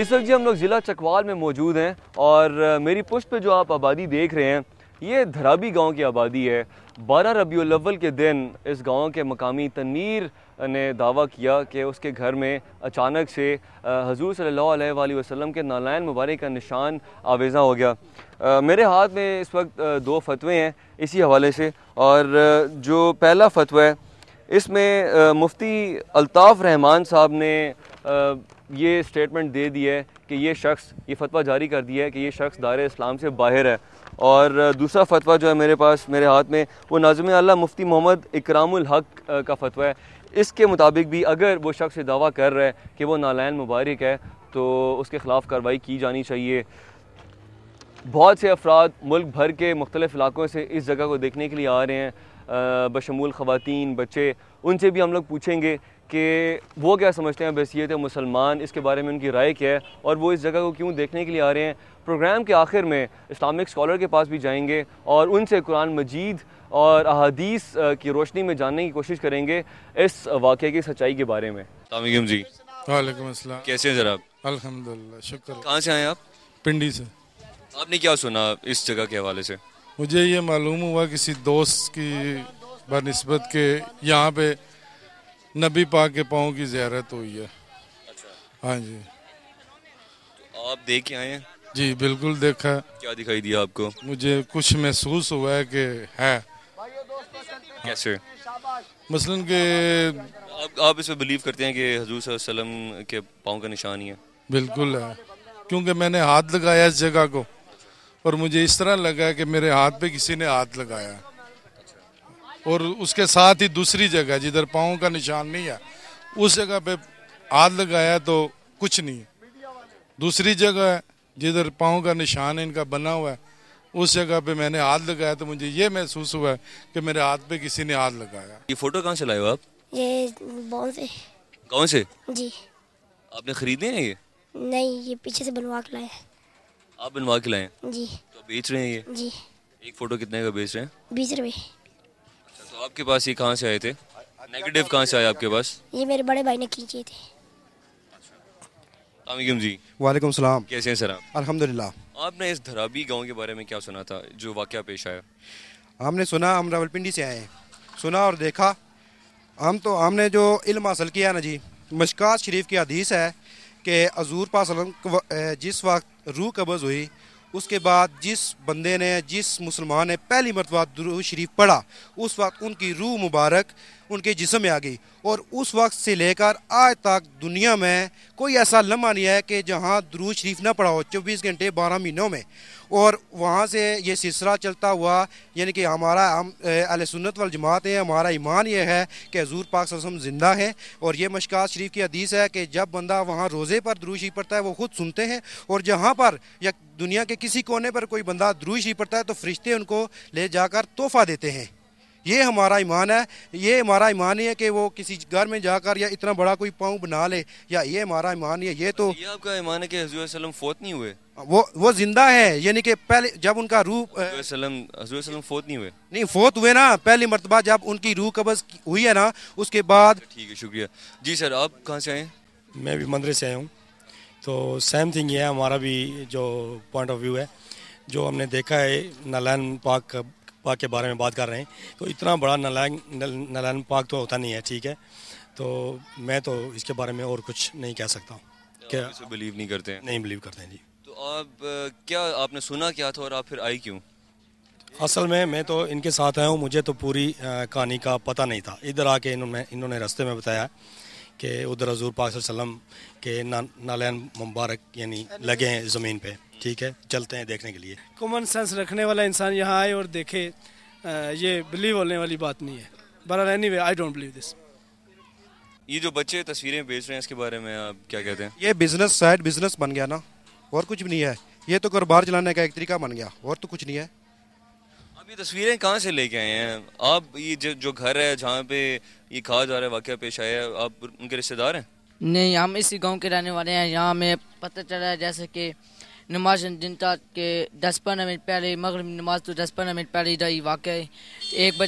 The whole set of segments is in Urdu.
اس وقت جی ہم لوگ ضلع چکوال میں موجود ہیں اور میری پشت پہ جو آپ آبادی دیکھ رہے ہیں یہ دھرابی گاؤں کی آبادی ہے۔ 12 ربیع الاول کے دن اس گاؤں کے مقامی تنویر نے دعویٰ کیا کہ اس کے گھر میں اچانک سے حضور صلی اللہ علیہ وآلہ وسلم کے نالین مبارک کا نشان آویزاں ہو گیا۔ میرے ہاتھ میں اس وقت 2 فتوے ہیں اسی حوالے سے، اور جو پہلا فتویٰ ہے اس میں مفتی الطاف رحمان صاحب نے یہ سٹیٹمنٹ دے دی ہے کہ یہ شخص، یہ فتویٰ جاری کر دیا ہے کہ یہ شخص دائرہ اسلام سے باہر ہے۔ اور دوسرا فتویٰ جو ہے میرے پاس میرے ہاتھ میں وہ ناظم اعلیٰ مفتی محمد اکرام الحق کا فتویٰ ہے۔ اس کے مطابق بھی اگر وہ شخص یہ دعویٰ کر رہا ہے کہ وہ نالین مبارک ہے تو اس کے خلاف کارروائی کی جانی چاہیے۔ بہت سے افراد ملک بھر کے مختلف علاقوں سے اس جگہ کو دیکھنے کے لیے آ رہے ہیں، بشمول خواتین، بچے۔ ان سے بھی ہم لوگ پوچھیں گے کہ وہ کیا سمجھتے ہیں بحیثیت مسلمان، اس کے بارے میں ان کی رائے کیا ہے اور وہ اس جگہ کو کیوں دیکھنے کے لیے آ رہے ہیں۔ پروگرام کے آخر میں اسلامک اسکالر کے پاس بھی جائیں گے اور ان سے قرآن مجید اور احادیث کی روشنی میں جاننے کی کوشش کریں گے اس واقعے کی سچائی کے بارے میں۔ السلام علیکم جی۔ وعلیکم السلام۔ کیسے ہیں جناب؟ الحمدللہ، شکر۔ کہاں سے آئے آپ؟ پنڈی سے۔ آپ نے کیا سنا اس جگہ کے حوالے سے؟ مجھے یہ معلوم ہوا کسی دوست کی بنسبت کہ یہاں پہ نبی پاک کے پاؤں کی زیارت ہوئی ہے۔ ہاں جی۔ تو آپ دیکھ کے آئے ہیں؟ جی بالکل دیکھا۔ کیا دکھائی دیا آپ کو؟ مجھے کچھ محسوس ہوا ہے کہ ہے۔ کیسے؟ مثلاً کہ آپ اس پہ بلیو کرتے ہیں کہ حضور صلی اللہ علیہ وسلم کے پاؤں کا نشان ہی ہے؟ بالکل ہے، کیونکہ میں نے ہاتھ لگایا اس جگہ کو اور مجھے اس طرح لگا کہ میرے ہاتھ پہ کسی نے ہاتھ لگایا، اور اس کے ساتھ ہی دوسری جگہ جدھر پاؤں کا نشان نہیں ہے اس جگہ پہ ہاتھ لگایا تو کچھ نہیں۔ دوسری جگہ ہے جدھر پاؤں کا نشان ان کا بنا ہوا ہے، اس جگہ پہ میں نے ہاتھ لگایا تو مجھے یہ محسوس ہوا کہ میرے ہاتھ پہ کسی نے ہاتھ لگایا۔ یہ فوٹو کہاں سے لائے ہو آپ؟ یہ بہت سے۔ گاؤں سے؟ جی۔ آپ نے خریدے ہیں یہ؟ نہیں، یہ پیچھے سے بنوا کے لائے ہیں۔ آپ بنوا کے لائے ہیں؟ جی۔ تو بیچ رہے ہیں یہ؟ جی۔ ایک فوٹو کتنے کا بیچ رہے ہیں؟ 20 روپے۔ اچھا، تو آپ کے پاس یہ کہاں سے آئے تھے؟ نیگیٹو کہاں سے آئے آپ کے پاس؟ یہ میرے بڑے بھائی نے کھینچے تھے۔ السلام علیکم جی۔ وعلیکم السلام۔ کیسے ہیں سر آپ؟ الحمدللہ۔ آپ نے اس دھرابی گاؤں کے بارے میں کیا سنا تھا جو واقعہ پیش آیا؟ ہم نے سنا، ہم راولپنڈی سے آئے ہیں، سنا اور دیکھا۔ ہم نے جو علم حاصل کیا نا جی، مشکات شریف کی حدیث ہے کہ حضور پاک صلی اللہ علیہ وسلم جس وقت روح قبض ہوئی اس کے بعد جس بندے نے، جس مسلمان نے پہلی مرتبہ درود شریف پڑھا اس وقت ان کی روح مبارک ان کے جسم میں آ گئی، اور اس وقت سے لے کر آج تک دنیا میں کوئی ایسا لمحہ نہیں ہے کہ جہاں درود شریف نہ پڑھا ہو 24 گھنٹے 12 مہینوں میں۔ اور وہاں سے یہ سلسلہ چلتا ہوا، یعنی کہ ہم اہل سنت والجماعت ہیں، ہمارا ایمان یہ ہے کہ حضور پاک صلی اللہ علیہ وسلم زندہ ہے، اور یہ مشکات شریف کی حدیث ہے کہ جب بندہ وہاں روزے پر درود شریف پڑھتا ہے وہ خود سنتے ہیں، اور جہاں پر یا دنیا کے کسی کونے پر کوئی بندہ درود شریف پڑھتا ہے تو فرشتے ان کو لے جا کر تحفہ دیتے ہیں۔ یہ ہمارا ایمان ہے۔ یہ ہمارا ایمان ہی ہے کہ وہ کسی گھر میں جا کر یا اتنا بڑا کوئی پاؤں بنا لے، یا یہ ہمارا ایمان ہی ہے۔ یہ تو یہ آپ کا ایمان ہے کہ حضور صلی اللہ علیہ وسلم فوت نہیں ہوئے؟ وہ زندہ ہے، یعنی کہ پہلے جب ان کا روح حضور صلی اللہ علیہ وسلم فوت نہیں ہوئے؟ نہیں، فوت ہوئے نا، پہلی مرتبہ جب ان کی روح قبض ہوئی ہے نا اس کے بعد۔ ٹھیک ہے، شکریہ جی۔ سر آپ کہاں سے آئے ہیں؟ میں بھی مندرے سے آیا ہوں۔ تو سیم تھنگ یہ ہے، ہمارا بھی جو پوائنٹ آف ویو ہے، جو ہم نے دیکھا ہے نالین پاک کے بارے میں بات کر رہے ہیں، تو اتنا بڑا نالین پاک تو ہوتا نہیں ہے، ٹھیک ہے۔ تو میں تو اس کے بارے میں اور کچھ نہیں کہہ سکتا ہوں کہ اسے بلیو نہیں کرتے ہیں؟ نہیں بلیو کرتے ہیں جی۔ تو آپ نے سنا کیا تھا اور آپ پھر آئی کیوں؟ اصل میں تو ان کے ساتھ آیا ہوں، مجھے تو پوری کہانی کا پتہ نہیں تھا۔ ادھر آ کے انہوں نے راستے میں بتایا کہ ادھر حضور پاک صلی اللہ علیہ وسلم کے نالین مبارک یعنی لگے ہیں زمین پہ، ٹھیک ہے، چلتے ہیں دیکھنے کے لیے۔ کامن سینس رکھنے والا انسان یہاں آئے اور دیکھے، یہ بلیو ہونے والی بات نہیں ہے۔ بہرحال any way I don't believe this. یہ جو بچے تصویریں بیچ رہے ہیں اس کے بارے میں آپ کیا کہتے ہیں؟ یہ بزنس، سائڈ بزنس بن گیا نا، اور کچھ بھی نہیں ہے۔ یہ تو کاروبار چلانے کا ایک طریقہ بن گیا، اور تو کچھ نہیں ہے۔ آپ یہ تصویریں کہاں سے لے کے آئے ہیں؟ آپ یہ جو گھر ہے جہاں پہ یہ کہا جا رہا ہے واقعہ پیش آیا ہے، آپ ان کے رشتہ دار ہیں؟ نہیں، ہم اسی گاؤں کے رہنے والے ہیں۔ یہاں ہمیں پتہ چلا ہے جیسے کہ نماز دن تک کے 10-15 منٹ پہلے مغرب نماز تو 10-15 منٹ پہلے ہی واقع ہے. ایک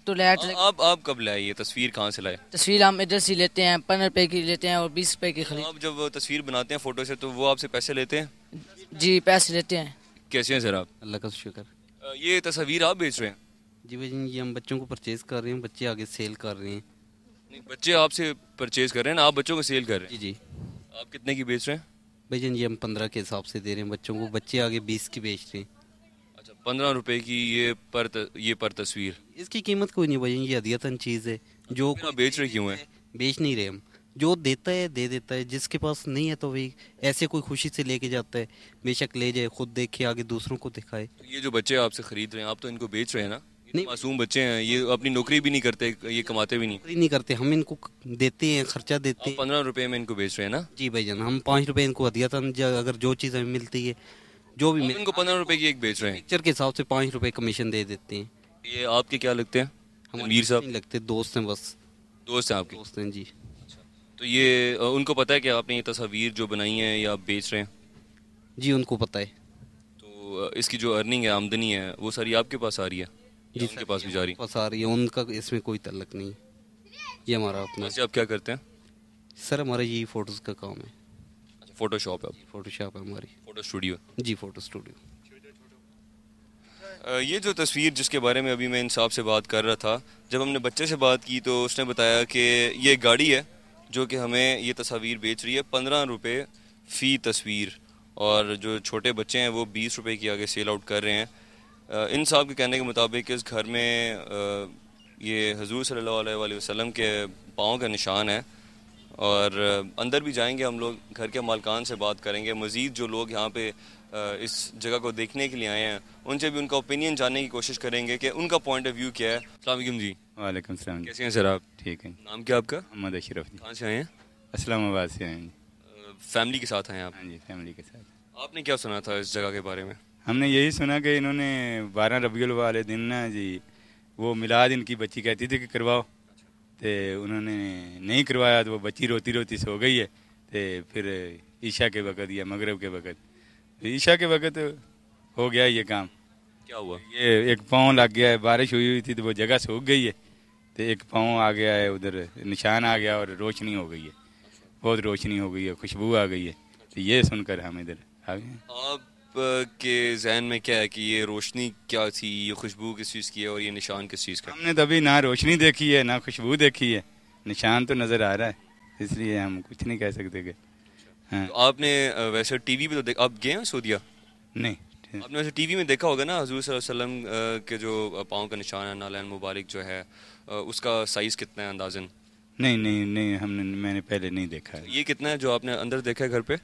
تو لائٹ آپ کب لائے یہ تصویر کہاں سے لائے؟ تصویر ہم ادھر سے لیتے ہیں, 15 روپے کی لیتے ہیں اور 20 روپے کی خرید. آپ جب تصویر بناتے ہیں فوٹو سے تو وہ آپ سے پیسے لیتے ہیں؟ جی پیسے لیتے ہیں. کیسے ہیں سر آپ؟ اللہ کا شکر. یہ تصاویر آپ بیچ رہے ہیں؟ جی بھائی جان یہ ہم بچوں کو پرچیز کر رہے ہیں, بچے آگے سیل کر رہے ہیں. بچے آپ سے پرچیز کر رہے ہیں نا, آپ بچوں کو سیل کر رہے ہیں؟ جی آپ کتنے کی بیچ رہے ہیں؟ بھائی جان یہ ہم 15 کے حساب سے دے رہے ہیں بچوں کو, بچے آگے 20 کی بیچ رہے ہیں. اچھا 15 روپے کی یہ پر تصویر. اس کی قیمت کوئی نہیں بھائی جان, یہ ہدیتاً چیز ہے. جو آپ بیچ رہے کیوں ہیں؟ بیچ نہیں رہے ہم, جو دیتا ہے دے دیتا ہے, جس کے پاس نہیں ہے تو وہی ایسے کوئی خوشی سے لے کے جاتا ہے. بے شک لے جائے, خود دیکھے, آگے دوسروں کو دکھائے. یہ جو بچے آپ سے خرید رہے ہیں آپ تو ان کو بیچ رہے ہیں نا؟ نہیں, معصوم بچے ہیں, یہ اپنی نوکری بھی نہیں کرتے, یہ کماتے بھی نہیں کرتے, ہم ان کو دیتے ہیں, خرچہ دیتے ہیں. 15 روپے میں ان کو بیچ رہے ہیں نا؟ جی بھائی جان ہم 5 روپے ان کو ہدیتاً, اگر جو چیز ہمیں ملتی ہے جو بھی ان کو 15 روپے کی ایک بیچ رہے ہیں. پکچر کے حساب سے 5 روپے کمیشن دے دیتے ہیں. یہ آپ کے کیا لگتے ہیں؟ امیر صاحب نہیں لگتے, دوست ہیں بس. دوست ہیں آپ کے؟ دوست ہیں جی. تو یہ ان کو پتہ ہے کہ آپ نے یہ تصاویر جو بنائی ہیں یا آپ بیچ رہے ہیں؟ جی ان کو پتہ ہے. تو اس کی جو ارننگ ہے, آمدنی ہے, وہ ساری آپ کے پاس آ رہی ہے جی ان کے پاس بھی جا رہی ہے؟ پاس آ رہی ہے, ان کا اس میں کوئی تعلق نہیں, یہ ہمارا اپنا. ویسے آپ کیا کرتے ہیں سر؟ ہمارا یہی فوٹوز کا کام ہے. اچھا فوٹو شاپ ہے؟ فوٹو شاپ ہے ہماری. Photo studio? جی فوٹو اسٹوڈیو. یہ جو تصویر جس کے بارے میں ابھی میں انصاف سے بات کر رہا تھا, جب ہم نے بچے سے بات کی تو اس نے بتایا کہ یہ گاڑی ہے جو کہ ہمیں یہ تصاویر بیچ رہی ہے 15 روپے فی تصویر, اور جو چھوٹے بچے ہیں وہ 20 روپے کی آگے سیل آؤٹ کر رہے ہیں. ان صاحب کے کہنے کے مطابق اس گھر میں یہ حضور صلی اللہ علیہ وآلہ وسلم کے پاؤں کا نشان ہے, اور اندر بھی جائیں گے ہم لوگ, گھر کے مالکان سے بات کریں گے. مزید جو لوگ یہاں پہ اس جگہ کو دیکھنے کے لیے آئے ہیں ان سے بھی ان کا اوپینین جاننے کی کوشش کریں گے کہ ان کا پوائنٹ آف ویو کیا ہے. السلام علیکم جی. وعلیکم السلام. کیسے ہیں سر آپ؟ ٹھیک ہے. نام کیا آپ کا؟ محمد اشرف. کہاں سے آئے ہیں؟ اسلام آباد سے آئے ہیں. فیملی کے ساتھ آئے ہیں آپ؟ ہاں جی فیملی کے ساتھ. آپ نے کیا سنا تھا اس جگہ کے بارے میں؟ ہم نے یہی سنا کہ انہوں نے 12 ربیع الاول والے دن نا جی وہ میلاد ان کی بچی کہتی تھی کہ کرواؤ, تو انہوں نے نہیں کروایا تو وہ بچی روتی روتی سو گئی ہے. تو پھر عشاء کے وقت یا مغرب کے وقت, عشاء کے وقت ہو گیا یہ کام. کیا ہوا؟ یہ ایک پاؤں لگ گیا ہے, بارش ہوئی تھی تو وہ جگہ سوکھ گئی ہے, تو ایک پاؤں آ گیا ہے ادھر, نشان آ گیا اور روشنی ہو گئی ہے, بہت روشنی ہو گئی ہے, خوشبو آ گئی ہے. تو یہ سن کر ہم ادھر آ گئے. آپ کے ذہن میں کیا ہے کہ یہ روشنی کیا تھی, یہ خوشبو کس چیز کی ہے اور یہ نشان کس چیز کا؟ ہم نے تو ابھی نہ روشنی دیکھی ہے نہ خوشبو دیکھی ہے, نشان تو نظر آ رہا ہے, اس لیے ہم کچھ نہیں کہہ سکتے کہ. ہاں آپ نے ویسے ٹی وی پہ تو دیکھا, آپ گئے ہیں سعودیہ؟ نہیں. آپ نے ویسے ٹی وی میں دیکھا ہوگا نا حضور صلی اللہ علیہ وسلم کے جو پاؤں کا نشان ہے, نالین مبارک جو ہے, اس کا سائز کتنا ہے اندازاً؟ نہیں میں نے پہلے نہیں دیکھا ہے. یہ کتنا ہے جو آپ نے اندر دیکھا ہے گھر پہ؟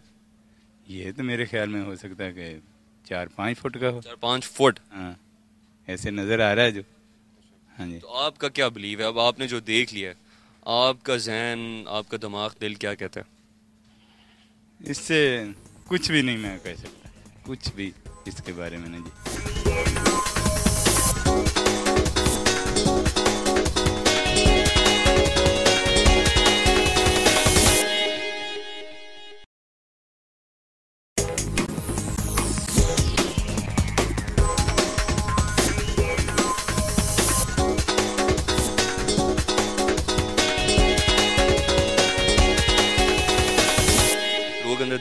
یہ تو میرے خیال میں ہو سکتا ہے کہ 4-5 فٹ کا ہو. 4-5 فٹ؟ ہاں ایسے نظر آ رہا ہے جو. ہاں جی. تو آپ کا کیا بلیو ہے؟ اب آپ نے جو دیکھ لیا ہے, آپ کا ذہن, آپ کا دماغ, دل کیا کہتا ہے؟ اس سے کچھ بھی نہیں میں کہہ سکتا, کچھ بھی اس کے بارے میں نہیں جی.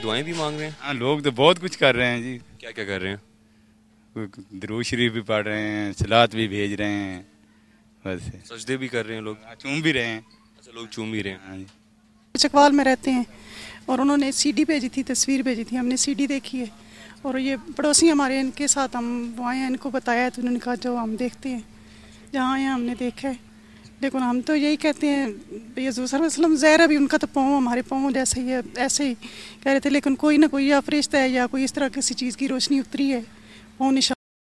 دعائیں بھی مانگ رہے ہیں؟ ہاں لوگ تو بہت کچھ کر رہے ہیں جی. کیا کیا کر رہے ہیں؟ درود شریف بھی پڑھ رہے ہیں, صلات بھی بھیج رہے ہیں, بس سجدے بھی کر رہے ہیں لوگ, چوم بھی رہے ہیں. اچھا لوگ چوم بھی رہے ہیں. ہاں جی. چکوال میں رہتے ہیں اور انہوں نے سی ڈی بھیجی تھی, تصویر بھیجی تھی, ہم نے سی ڈی دیکھی ہے, اور یہ پڑوسی ہمارے ان کے ساتھ ہم وہ آئے ہیں, ان کو بتایا تو انہوں نے کہا جو ہم دیکھتے ہیں, جہاں آئے ہیں ہم نے دیکھا ہے. لیکن ہم تو یہی کہتے ہیں حضور صلی اللہ علیہ وسلم ظاہر ہے بھی ان کا تو پاؤں ہمارے پاؤں جیسے ہی ہے, ایسے ہی کہہ رہے تھے, لیکن کوئی نہ کوئی یا فرشتہ ہے یا کوئی اس طرح کسی چیز کی روشنی اتری ہے, پاؤں نشان